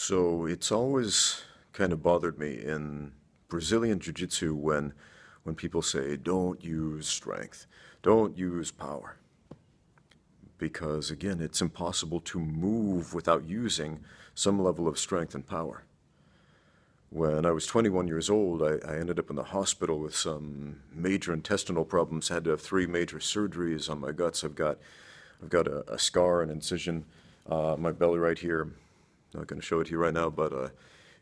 So it's always kind of bothered me in Brazilian Jiu-Jitsu when people say, don't use strength, don't use power. Because again, it's impossible to move without using some level of strength and power. When I was 21 years old, I ended up in the hospital with some major intestinal problems, had to have 3 major surgeries on my guts. I've got a scar, an incision, my belly right here. Not going to show it to you right now, but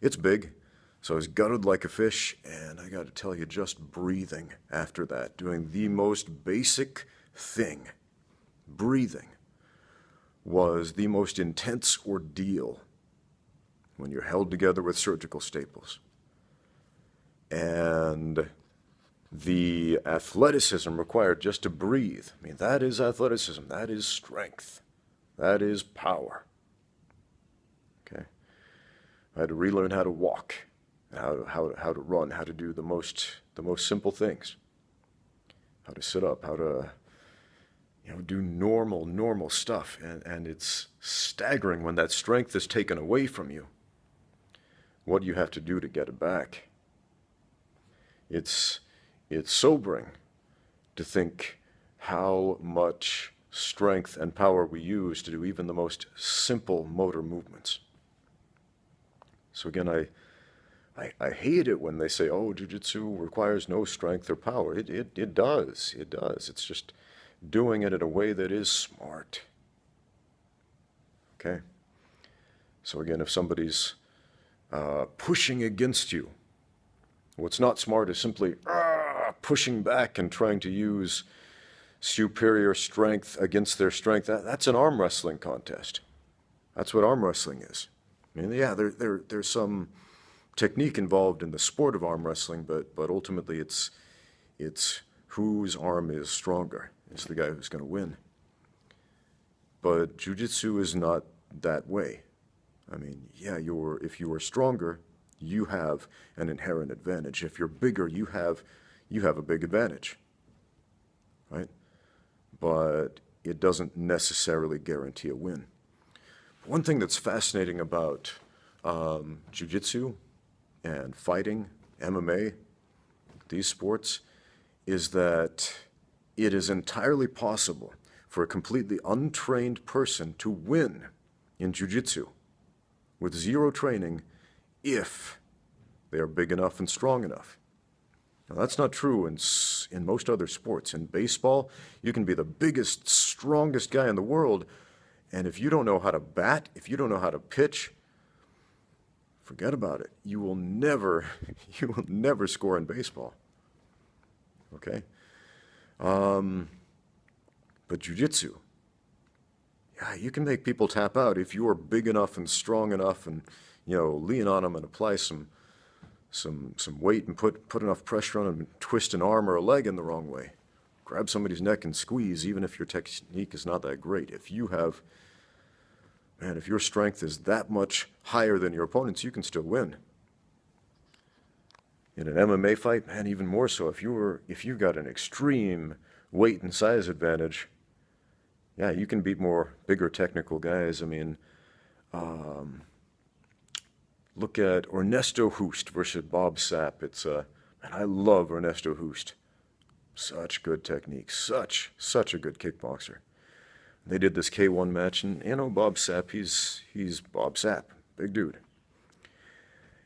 it's big. So I was gutted like a fish, and I got to tell you, just breathing after that, doing the most basic thing, breathing, was the most intense ordeal when you're held together with surgical staples. And the athleticism required just to breathe, I mean, that is athleticism, that is strength, that is power. Okay? I had to relearn how to walk, how to run, how to do the most simple things, how to sit up, how to do normal stuff, and it's staggering when that strength is taken away from you, what you have to do to get it back. It's sobering to think how much strength and power we use to do even the most simple motor movements. So again, I hate it when they say, oh, jiu-jitsu requires no strength or power. It does. It's just doing it in a way that is smart. Okay? So again, if somebody's pushing against you, what's not smart is simply pushing back and trying to use superior strength against their strength. That's an arm wrestling contest. That's what arm wrestling is. I mean, yeah, there's some technique involved in the sport of arm wrestling, but ultimately it's whose arm is stronger. It's the guy who's going to win. But jiu-jitsu is not that way. I mean, yeah, if you are stronger, you have an inherent advantage. If you're bigger, you have a big advantage, right? But it doesn't necessarily guarantee a win. One thing that's fascinating about jiu-jitsu and fighting, MMA, these sports, is that it is entirely possible for a completely untrained person to win in jiu-jitsu with 0 training if they are big enough and strong enough. Now, that's not true in most other sports. In baseball, you can be the biggest, strongest guy in the world, and if you don't know how to bat, if you don't know how to pitch, forget about it. You will never score in baseball. Okay? But jiu-jitsu, yeah, you can make people tap out if you are big enough and strong enough and, lean on them and apply some weight and put enough pressure on them and twist an arm or a leg in the wrong way. Grab somebody's neck and squeeze, even if your technique is not that great. If your strength is that much higher than your opponent's, you can still win. In an MMA fight, man, even more so. If you got an extreme weight and size advantage, yeah, you can beat bigger technical guys. I mean, look at Ernesto Hoost versus Bob Sapp. Man, I love Ernesto Hoost. Such good technique, such a good kickboxer. They did this K1 match, and Bob Sapp, he's Bob Sapp, big dude.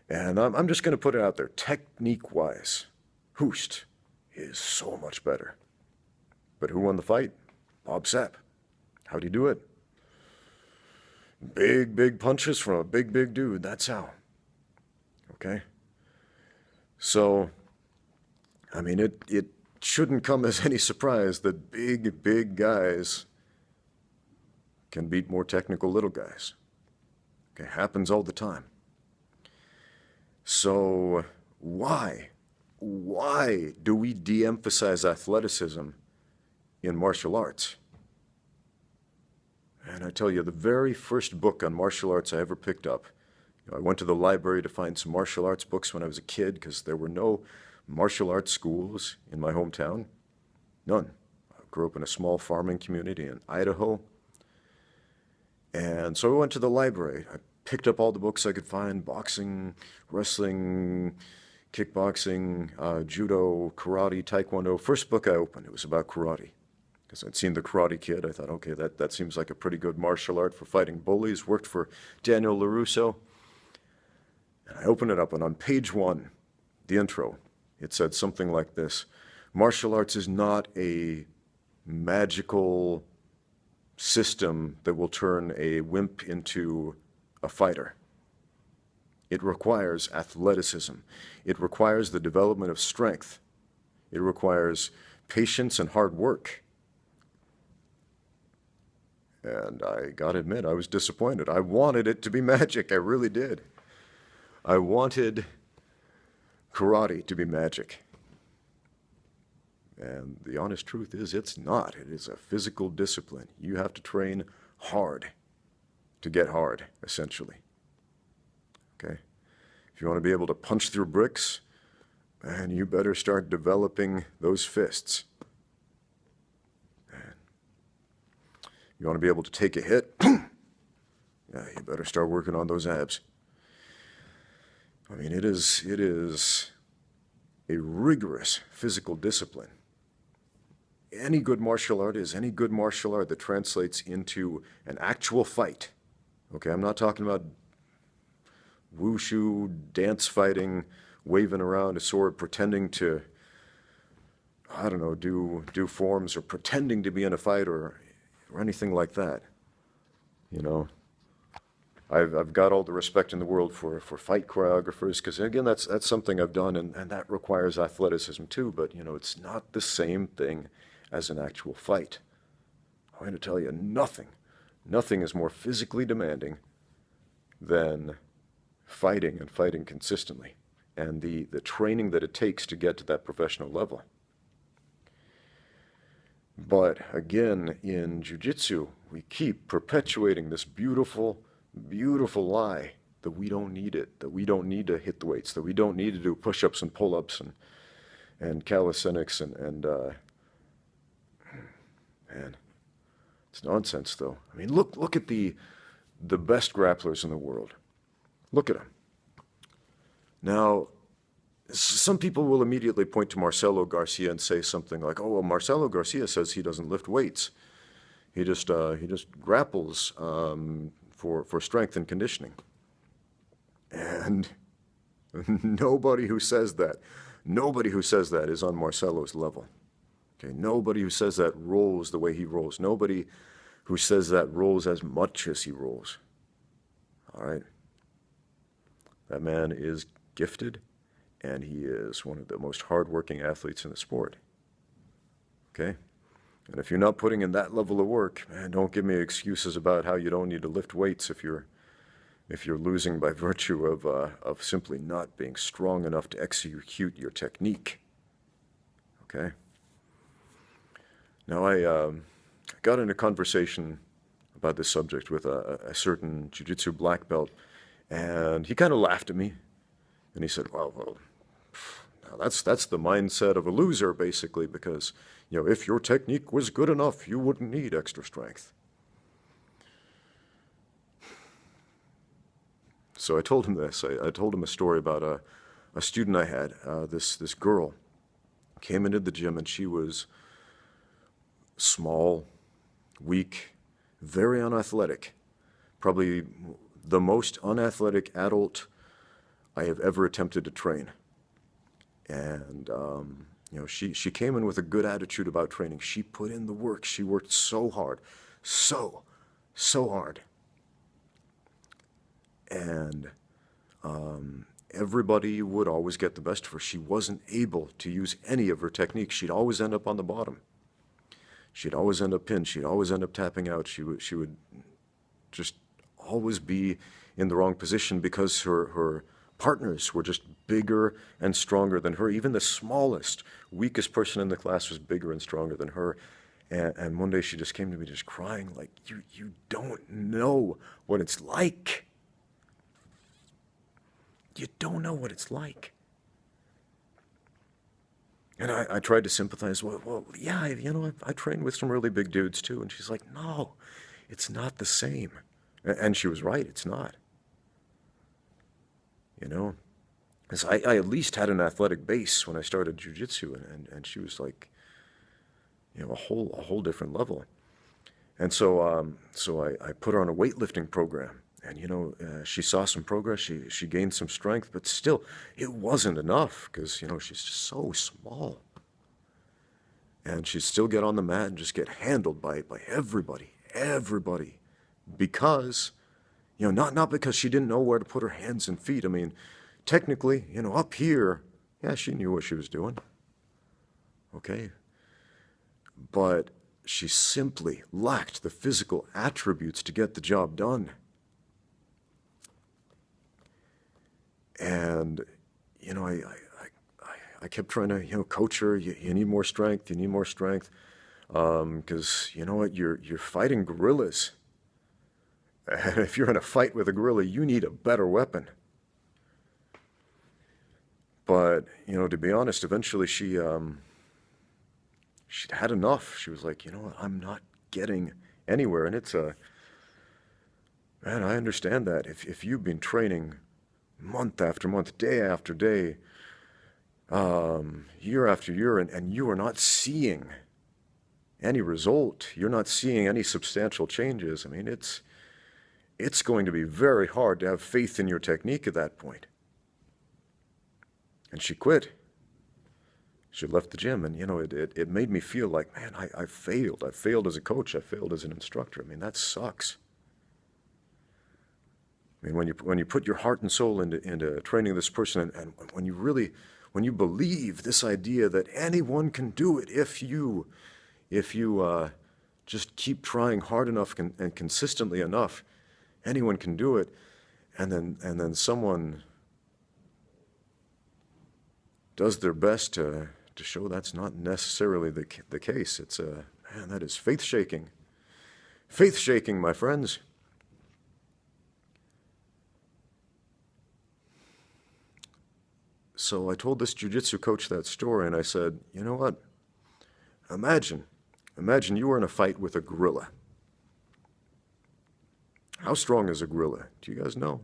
And I'm just going to put it out there, technique-wise, Hoost is so much better. But who won the fight? Bob Sapp. How'd he do it? Big punches from a big dude, that's how. Okay? So, I mean, it shouldn't come as any surprise that big guys can beat more technical little guys. Okay, happens all the time. So why do we de-emphasize athleticism in martial arts? And I tell you, the very first book on martial arts I ever picked up, I went to the library to find some martial arts books when I was a kid because there were no martial arts schools in my hometown. None. I grew up in a small farming community in Idaho. And so I went to the library. I picked up all the books I could find, boxing, wrestling, kickboxing, judo, karate, taekwondo. First book I opened, it was about karate. Because I'd seen The Karate Kid. I thought, okay, that seems like a pretty good martial art for fighting bullies. Worked for Daniel LaRusso. And I opened it up, and on page 1, the intro, it said something like this: martial arts is not a magical system that will turn a wimp into a fighter. It requires athleticism. It requires the development of strength. It requires patience and hard work. And I gotta admit, I was disappointed. I wanted it to be magic. I really did. I wanted karate to be magic. And the honest truth is, it's not. It is a physical discipline. You have to train hard to get hard, essentially. Okay? If you want to be able to punch through bricks, man, you better start developing those fists. Man. You want to be able to take a hit, yeah, you better start working on those abs. I mean, it is a rigorous physical discipline. Any good martial art is any good martial art that translates into an actual fight. Okay, I'm not talking about wushu, dance fighting, waving around a sword, pretending to, I don't know, do forms, or pretending to be in a fight, or anything like that. You know, I've got all the respect in the world for fight choreographers, because again, that's something I've done, and that requires athleticism too. But you know, it's not the same thing as an actual fight. I'm going to tell you, nothing is more physically demanding than fighting, and fighting consistently, and the training that it takes to get to that professional level. But again, in jiu-jitsu, we keep perpetuating this beautiful, beautiful lie that we don't need it, that we don't need to hit the weights, that we don't need to do push-ups and pull-ups and calisthenics and man, it's nonsense though. I mean, look at the best grapplers in the world. Look at them. Now, some people will immediately point to Marcelo Garcia and say something like, "Oh, well, Marcelo Garcia says he doesn't lift weights. He just grapples for strength and conditioning." And nobody who says that is on Marcelo's level. Okay, nobody who says that rolls the way he rolls. Nobody who says that rolls as much as he rolls. All right? That man is gifted, and he is one of the most hardworking athletes in the sport. Okay? And if you're not putting in that level of work, man, don't give me excuses about how you don't need to lift weights if you're losing by virtue of simply not being strong enough to execute your technique. Okay? Now, I got in a conversation about this subject with a certain jiu-jitsu black belt, and he kind of laughed at me, and he said, well, now that's the mindset of a loser, basically, because, you know, if your technique was good enough, you wouldn't need extra strength. So I told him this. I told him a story about a student I had. This girl came into the gym, and she was small, weak, very unathletic, probably the most unathletic adult I have ever attempted to train. And you know, she came in with a good attitude about training. She put in the work. She worked so hard, so hard. And everybody would always get the best of her. She wasn't able to use any of her techniques. She'd always end up on the bottom. She'd always end up pinned. She'd always end up tapping out. She would just always be in the wrong position because her partners were just bigger and stronger than her. Even the smallest, weakest person in the class was bigger and stronger than her. And one day she just came to me just crying like, you don't know what it's like. You don't know what it's like. And I tried to sympathize. Well, yeah, you know, I trained with some really big dudes too. And she's like, no, it's not the same. And she was right, it's not. you know? Because I at least had an athletic base when I started jiu-jitsu, and she was like, a whole different level. And so I put her on a weightlifting program, and she saw some progress. She gained some strength, but still, it wasn't enough because she's just so small, and she'd still get on the mat and just get handled by everybody, because not because she didn't know where to put her hands and feet. I mean, technically, up here, yeah, she knew what she was doing. Okay, but she simply lacked the physical attributes to get the job done. And, I kept trying to, coach her. You need more strength. You need more strength. Because, you know what? You're fighting gorillas. And if you're in a fight with a gorilla, you need a better weapon. But, to be honest, eventually she'd had enough. She was like, what? I'm not getting anywhere. And it's man, I understand that. If you've been training month after month, day after day, year after year, and you are not seeing any result, you're not seeing any substantial changes, I mean, it's going to be very hard to have faith in your technique at that point. And she quit. She left the gym, and it made me feel like, man, I failed. I failed as a coach. I failed as an instructor. I mean, that sucks. I mean, when you put your heart and soul into training this person, and when you believe this idea that anyone can do it if you just keep trying hard enough and consistently enough, anyone can do it, and then someone does their best to show that's not necessarily the case. It's man, that is faith shaking. Faith shaking, my friends. So I told this jiu-jitsu coach that story, and I said, you know what? Imagine you were in a fight with a gorilla. How strong is a gorilla? Do you guys know?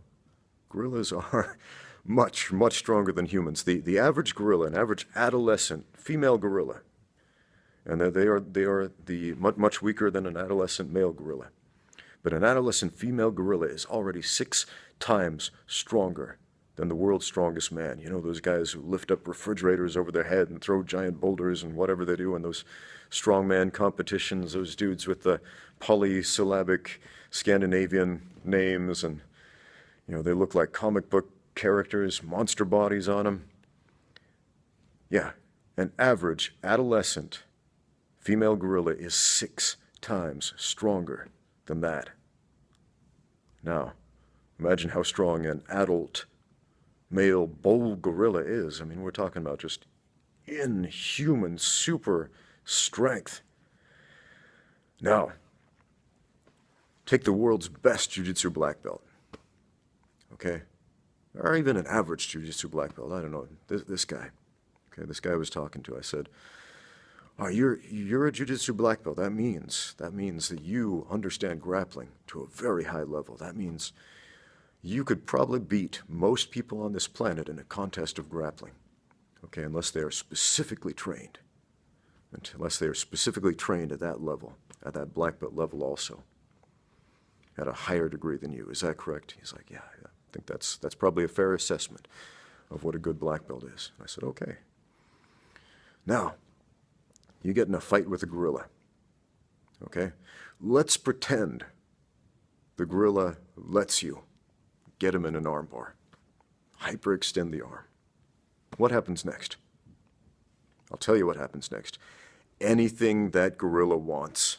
Gorillas are much, much stronger than humans. The average gorilla, an average adolescent female gorilla, and they are much weaker than an adolescent male gorilla. But an adolescent female gorilla is already 6 times stronger than the world's strongest man. You know, those guys who lift up refrigerators over their head and throw giant boulders and whatever they do in those strongman competitions, those dudes with the polysyllabic Scandinavian names, and they look like comic book characters, monster bodies on them. Yeah, an average adolescent female gorilla is 6 times stronger than that. Now, imagine how strong an adult male bull gorilla is. I mean, we're talking about just inhuman super strength. Now, take the world's best jiu-jitsu black belt, okay? Or even an average jiu-jitsu black belt. I don't know, this guy. Okay, this guy I was talking to, I said, oh, you're a jiu-jitsu black belt. That means that you understand grappling to a very high level. That means you could probably beat most people on this planet in a contest of grappling, okay, unless they are specifically trained. Unless they are specifically trained at that level, at that black belt level also, at a higher degree than you. Is that correct? He's like, yeah, I think that's probably a fair assessment of what a good black belt is. I said, okay. Now, you get in a fight with a gorilla, okay? Let's pretend the gorilla lets you get him in an armbar. Hyperextend the arm. What happens next? I'll tell you what happens next. Anything that gorilla wants,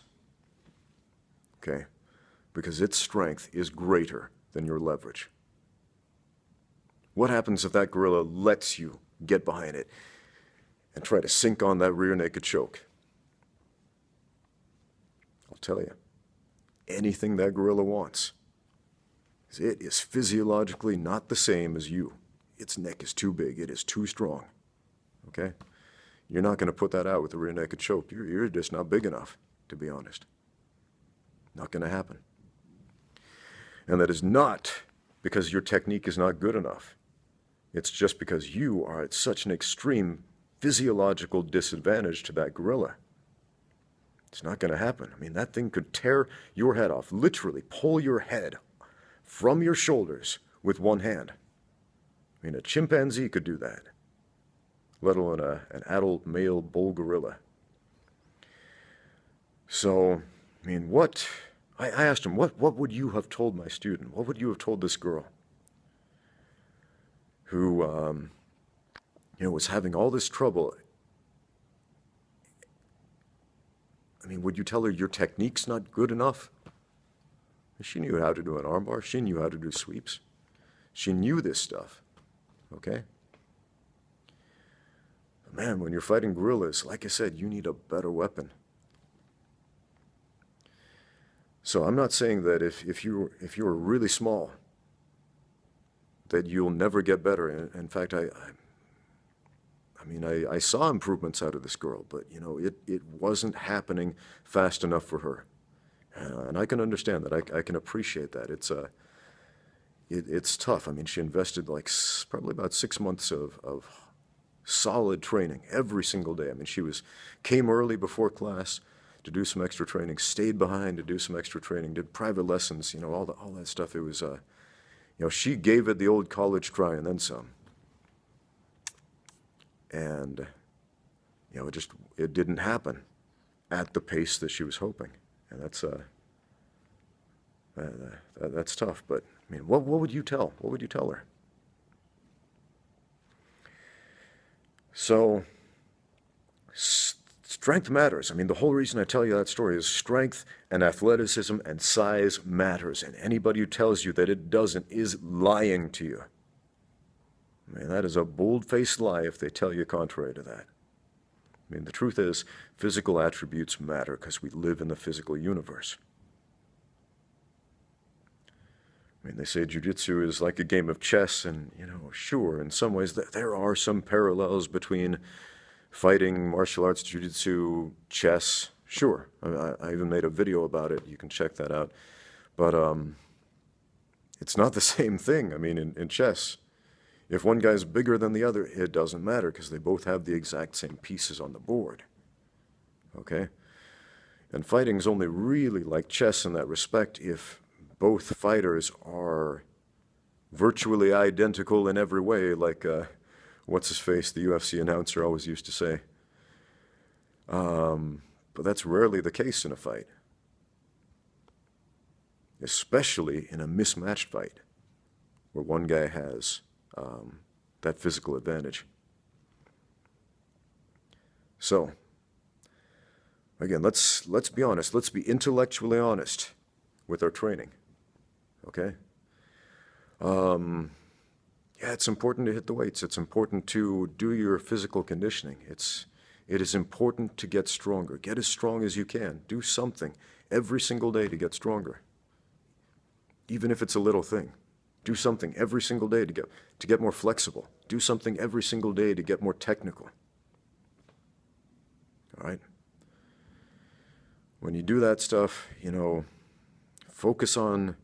okay? Because its strength is greater than your leverage. What happens if that gorilla lets you get behind it and try to sink on that rear naked choke? I'll tell you, anything that gorilla wants. It is physiologically not the same as you. Its neck is too big. It is too strong. Okay? You're not going to put that out with a rear naked choke. You're just not big enough, to be honest. Not going to happen. And that is not because your technique is not good enough. It's just because you are at such an extreme physiological disadvantage to that gorilla. It's not going to happen. I mean, that thing could tear your head off, literally pull your head from your shoulders with one hand. I mean, a chimpanzee could do that, let alone an adult male bull gorilla. So, I mean, I asked him, what would you have told my student? What would you have told this girl who, was having all this trouble? I mean, would you tell her your technique's not good enough? She knew how to do an armbar. She knew how to do sweeps. She knew this stuff, okay? But man, when you're fighting gorillas, like I said, you need a better weapon. So I'm not saying that if you're really small, that you'll never get better. In fact, I saw improvements out of this girl, but it wasn't happening fast enough for her, and I can understand that. I can appreciate that. It's tough. I mean, she invested probably about 6 months of solid training every single day. I mean, came early before class to do some extra training, stayed behind to do some extra training, did private lessons, all that stuff. It was, she gave it the old college try and then some. And, it didn't happen at the pace that she was hoping. And that's tough. But, I mean, what would you tell? What would you tell her? So, strength matters. I mean, the whole reason I tell you that story is strength and athleticism and size matters. And anybody who tells you that it doesn't is lying to you. I mean, that is a bold-faced lie if they tell you contrary to that. I mean, the truth is, physical attributes matter because we live in the physical universe. I mean, they say jiu-jitsu is like a game of chess, and, sure, in some ways there are some parallels between fighting, martial arts, jiu-jitsu, chess. Sure, I even made a video about it. You can check that out. But it's not the same thing. I mean, in chess, if one guy's bigger than the other, it doesn't matter because they both have the exact same pieces on the board. Okay? And fighting's only really like chess in that respect if both fighters are virtually identical in every way, like what's-his-face, the UFC announcer, always used to say. But that's rarely the case in a fight, especially in a mismatched fight where one guy has that physical advantage. So, again, let's be honest. Let's be intellectually honest with our training, okay? Yeah, it's important to hit the weights. It's important to do your physical conditioning. It is important to get stronger. Get as strong as you can. Do something every single day to get stronger, even if it's a little thing. Do something every single day to get more flexible. Do something every single day to get more technical. All right? When you do that stuff, focus on,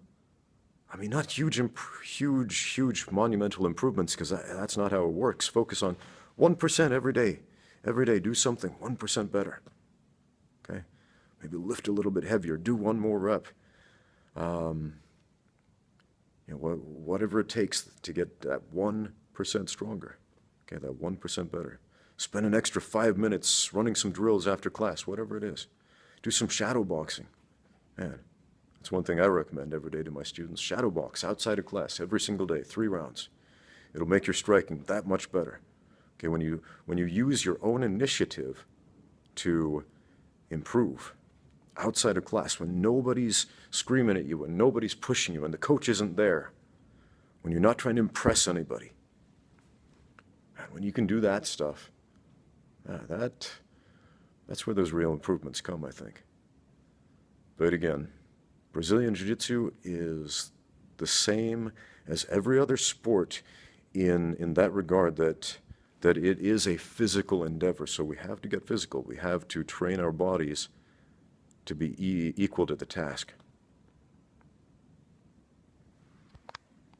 not huge monumental improvements, because that's not how it works. Focus on 1% every day. Every day, do something 1% better. Okay? Maybe lift a little bit heavier. Do one more rep. Whatever it takes to get that 1% stronger. Okay, that 1% better. Spend an extra 5 minutes running some drills after class, whatever it is. Do some shadow boxing. Man, that's one thing I recommend every day to my students. Shadow box outside of class every single day, 3 rounds. It'll make your striking that much better. Okay, when you use your own initiative to improve outside of class, when nobody's screaming at you, when nobody's pushing you, and the coach isn't there, when you're not trying to impress anybody, and when you can do that stuff, that's where those real improvements come, I think. But again, Brazilian Jiu-Jitsu is the same as every other sport in that regard, that it is a physical endeavor. So we have to get physical. We have to train our bodies to be equal to the task.